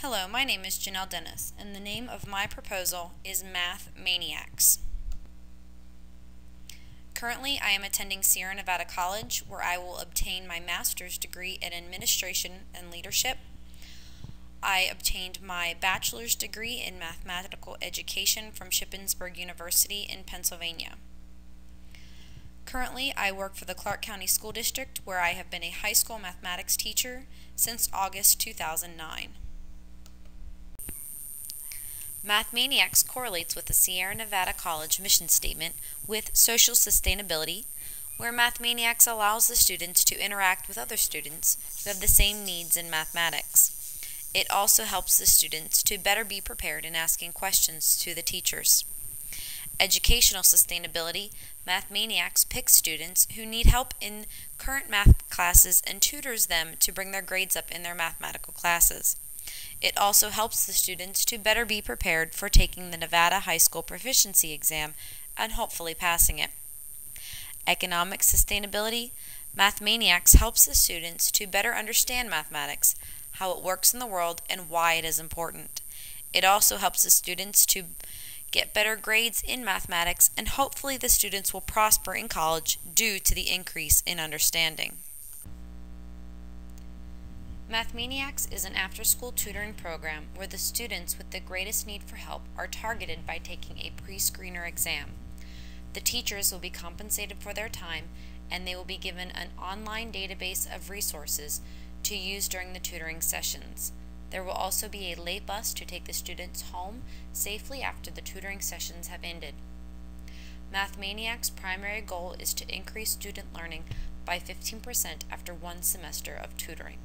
Hello, my name is Janelle Dennis, and the name of my proposal is Math Maniacs. Currently, I am attending Sierra Nevada College, where I will obtain my master's degree in Administration and Leadership. I obtained my bachelor's degree in Mathematical Education from Shippensburg University in Pennsylvania. Currently, I work for the Clark County School District, where I have been a high school mathematics teacher since August 2009. Math Maniacs correlates with the Sierra Nevada College mission statement with social sustainability, where Math Maniacs allows the students to interact with other students who have the same needs in mathematics. It also helps the students to better be prepared in asking questions to the teachers. Educational sustainability, Math Maniacs picks students who need help in current math classes and tutors them to bring their grades up in their mathematical classes. It also helps the students to better be prepared for taking the Nevada High School Proficiency Exam and hopefully passing it. Economic sustainability, Math Maniacs helps the students to better understand mathematics, how it works in the world, and why it is important. It also helps the students to get better grades in mathematics, and hopefully the students will prosper in college due to the increase in understanding. Math Maniacs is an after-school tutoring program where the students with the greatest need for help are targeted by taking a pre-screener exam. The teachers will be compensated for their time, and they will be given an online database of resources to use during the tutoring sessions. There will also be a late bus to take the students home safely after the tutoring sessions have ended. Math Maniacs' primary goal is to increase student learning by 15% after one semester of tutoring.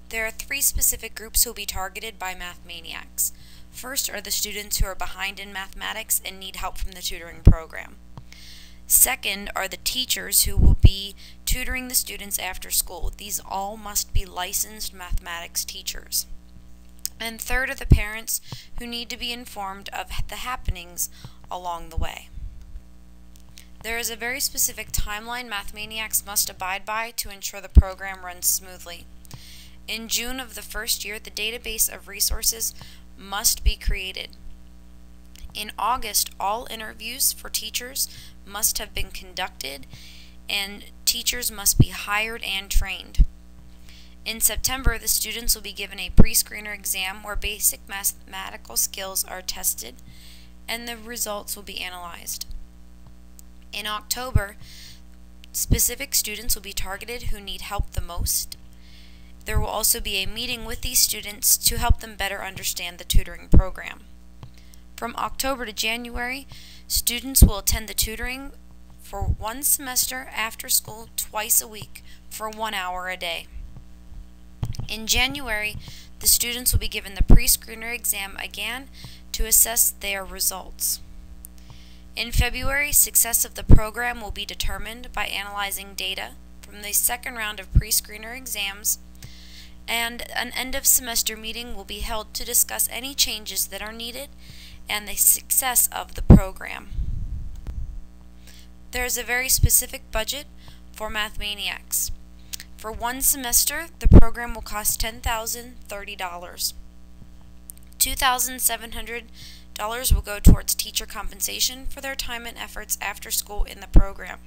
There are three specific groups who will be targeted by Math Maniacs. First are the students who are behind in mathematics and need help from the tutoring program. Second are the teachers who will be tutoring the students after school. These all must be licensed mathematics teachers. And third are the parents who need to be informed of the happenings along the way. There is a very specific timeline Math Maniacs must abide by to ensure the program runs smoothly. In June of the first year, the database of resources must be created. In August, all interviews for teachers must have been conducted, and teachers must be hired and trained. In September, the students will be given a pre-screener exam where basic mathematical skills are tested, and the results will be analyzed. In October, specific students will be targeted who need help the most. There will also be a meeting with these students to help them better understand the tutoring program. From October to January, students will attend the tutoring for one semester after school twice a week for 1 hour a day. In January, the students will be given the pre-screener exam again to assess their results. In February, success of the program will be determined by analyzing data from the second round of pre-screener exams, and an end-of-semester meeting will be held to discuss any changes that are needed and the success of the program. There is a very specific budget for Math Maniacs. For one semester, the program will cost $10,030. $2,700 will go towards teacher compensation for their time and efforts after school in the program.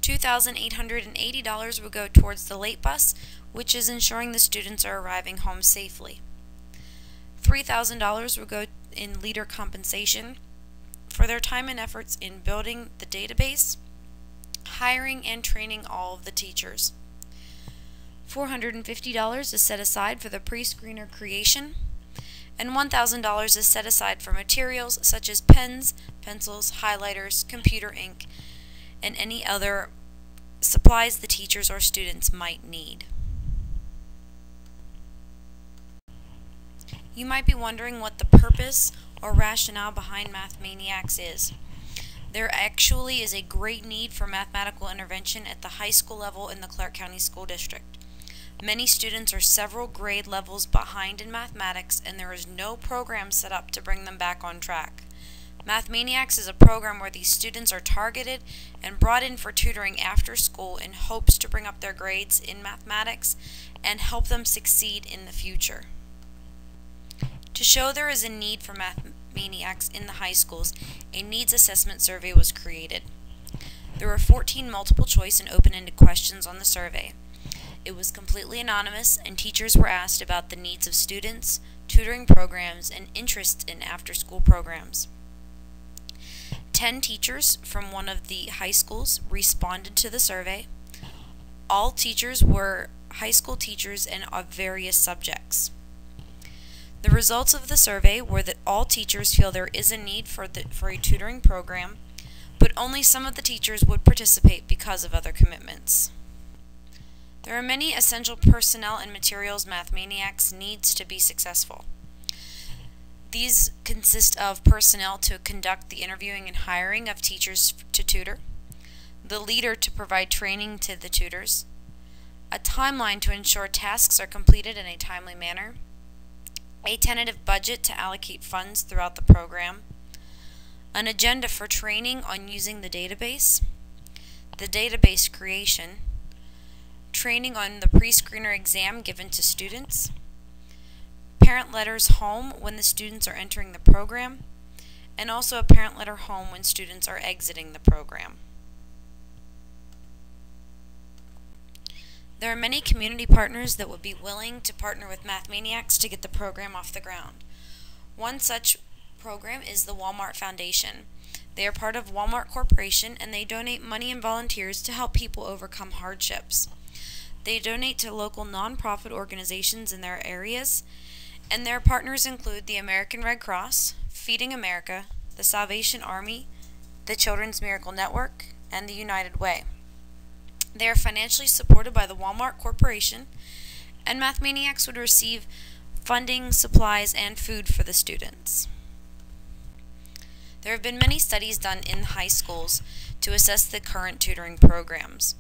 $2,880 will go towards the late bus, which is ensuring the students are arriving home safely. $3,000 will go in leader compensation for their time and efforts in building the database, hiring and training all of the teachers. $450 is set aside for the pre-screener creation, and $1,000 is set aside for materials such as pens, pencils, highlighters, computer ink, and any other supplies the teachers or students might need. You might be wondering what the purpose or rationale behind Math Maniacs is. There actually is a great need for mathematical intervention at the high school level in the Clark County School District. Many students are several grade levels behind in mathematics, and there is no program set up to bring them back on track. Math Maniacs is a program where these students are targeted and brought in for tutoring after school in hopes to bring up their grades in mathematics and help them succeed in the future. To show there is a need for Math Maniacs in the high schools, a needs assessment survey was created. There were 14 multiple choice and open-ended questions on the survey. It was completely anonymous, and teachers were asked about the needs of students, tutoring programs, and interests in after-school programs. 10 teachers from one of the high schools responded to the survey. All teachers were high school teachers and of various subjects. The results of the survey were that all teachers feel there is a need for a tutoring program, but only some of the teachers would participate because of other commitments. There are many essential personnel and materials Math Maniacs needs to be successful. These consist of personnel to conduct the interviewing and hiring of teachers to tutor, the leader to provide training to the tutors, a timeline to ensure tasks are completed in a timely manner, a tentative budget to allocate funds throughout the program, an agenda for training on using the database creation, training on the pre-screener exam given to students, parent letters home when the students are entering the program, and also a parent letter home when students are exiting the program. There are many community partners that would be willing to partner with Math Maniacs to get the program off the ground. One such program is the Walmart Foundation. They are part of Walmart Corporation, and they donate money and volunteers to help people overcome hardships. They donate to local nonprofit organizations in their areas, and their partners include the American Red Cross, Feeding America, the Salvation Army, the Children's Miracle Network, and the United Way. They are financially supported by the Walmart Corporation, and Math Maniacs would receive funding, supplies, and food for the students. There have been many studies done in high schools to assess the current tutoring programs.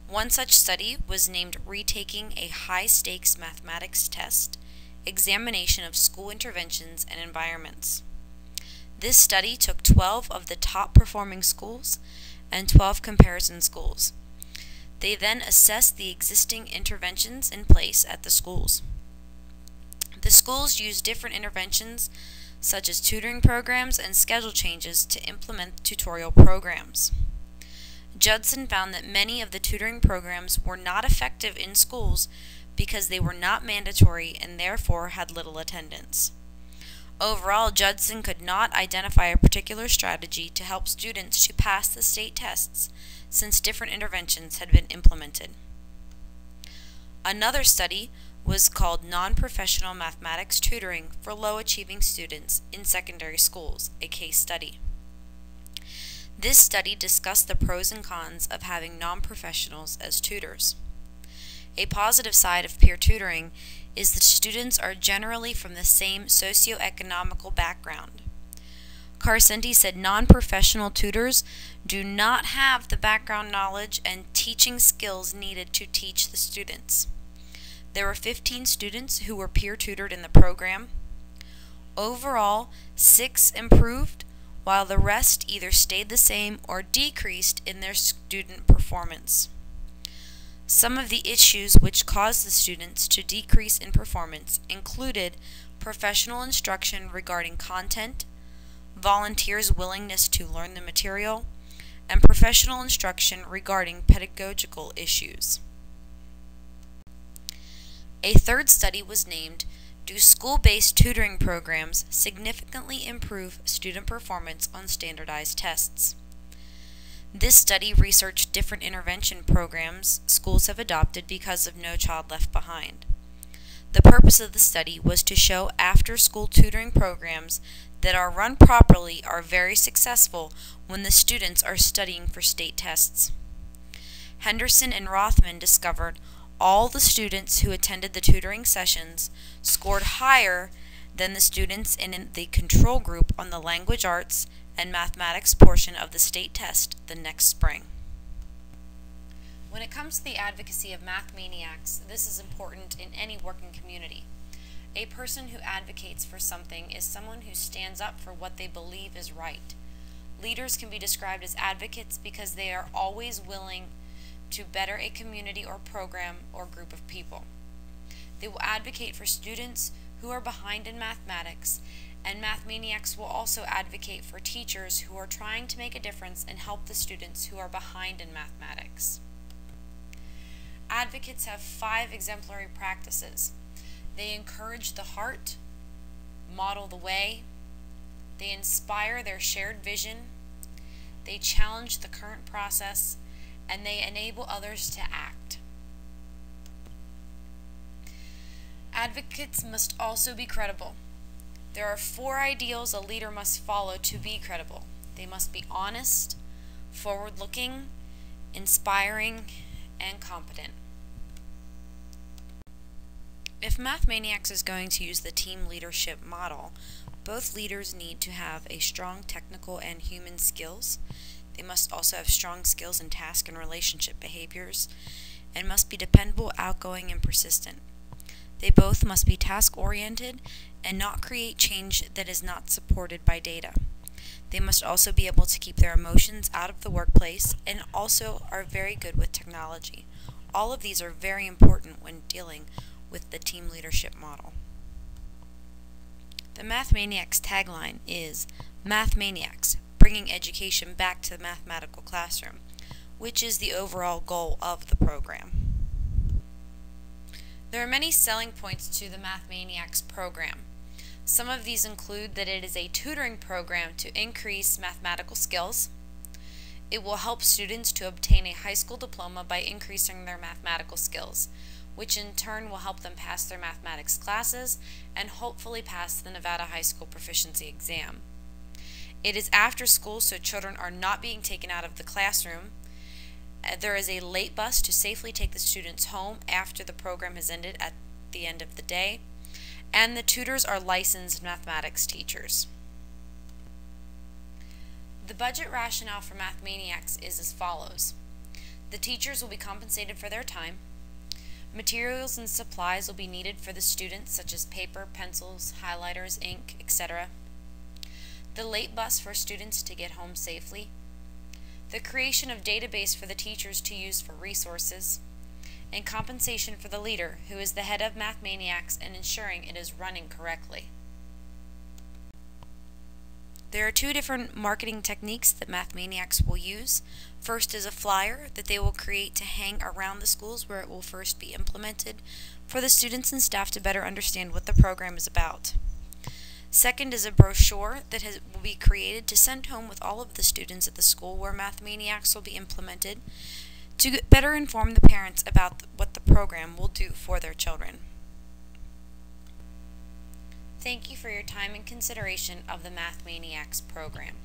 One such study was named Retaking a High-Stakes Mathematics Test, Examination of School Interventions and Environments. This study took 12 of the top-performing schools and 12 comparison schools. They then assessed the existing interventions in place at the schools. The schools used different interventions such as tutoring programs and schedule changes to implement tutorial programs. Judson found that many of the tutoring programs were not effective in schools because they were not mandatory and therefore had little attendance. Overall, Judson could not identify a particular strategy to help students to pass the state tests since different interventions had been implemented. Another study was called Non-Professional Mathematics Tutoring for Low-Achieving Students in Secondary Schools, a case study. This study discussed the pros and cons of having non-professionals as tutors. A positive side of peer tutoring is that students are generally from the same socioeconomical background. Carcenti said non-professional tutors do not have the background knowledge and teaching skills needed to teach the students. There were 15 students who were peer tutored in the program. Overall, 6 improved, while the rest either stayed the same or decreased in their student performance. Some of the issues which caused the students to decrease in performance included professional instruction regarding content, volunteers' willingness to learn the material, and professional instruction regarding pedagogical issues. A third study was named, Do School-Based Tutoring Programs Significantly Improve Student Performance on Standardized Tests? This study researched different intervention programs schools have adopted because of No Child Left Behind. The purpose of the study was to show after-school tutoring programs that are run properly are very successful when the students are studying for state tests. Henderson and Rothman discovered all the students who attended the tutoring sessions scored higher than the students in the control group on the language arts and mathematics portion of the state test the next spring. When it comes to the advocacy of Math Maniacs, this is important in any working community. A person who advocates for something is someone who stands up for what they believe is right. Leaders can be described as advocates because they are always willing to better a community or program or group of people. They will advocate for students who are behind in mathematics, and Math Maniacs will also advocate for teachers who are trying to make a difference and help the students who are behind in mathematics. Advocates have 5 exemplary practices. They encourage the heart, model the way, they inspire their shared vision, they challenge the current process, and they enable others to act. Advocates must also be credible. There are 4 ideals a leader must follow to be credible. They must be honest, forward-looking, inspiring, and competent. If Math Maniacs is going to use the team leadership model, both leaders need to have a strong technical and human skills. They must also have strong skills in task and relationship behaviors, and must be dependable, outgoing, and persistent. They both must be task-oriented and not create change that is not supported by data. They must also be able to keep their emotions out of the workplace and also are very good with technology. All of these are very important when dealing with the team leadership model. The Math Maniacs tagline is Math Maniacs, bringing education back to the mathematical classroom, which is the overall goal of the program. There are many selling points to the Math Maniacs program. Some of these include that it is a tutoring program to increase mathematical skills. It will help students to obtain a high school diploma by increasing their mathematical skills, which in turn will help them pass their mathematics classes and hopefully pass the Nevada High School Proficiency Exam. It is after school, so children are not being taken out of the classroom. There is a late bus to safely take the students home after the program has ended at the end of the day, and the tutors are licensed mathematics teachers. The budget rationale for Math Maniacs is as follows. The teachers will be compensated for their time. Materials and supplies will be needed for the students, such as paper, pencils, highlighters, ink, etc. The late bus for students to get home safely. The creation of database for the teachers to use for resources. And compensation for the leader, who is the head of Math Maniacs, and ensuring it is running correctly. There are 2 different marketing techniques that Math Maniacs will use. First is a flyer that they will create to hang around the schools where it will first be implemented for the students and staff to better understand what the program is about. Second is a brochure that will be created to send home with all of the students at the school where Math Maniacs will be implemented to better inform the parents about what the program will do for their children. Thank you for your time and consideration of the Math Maniacs program.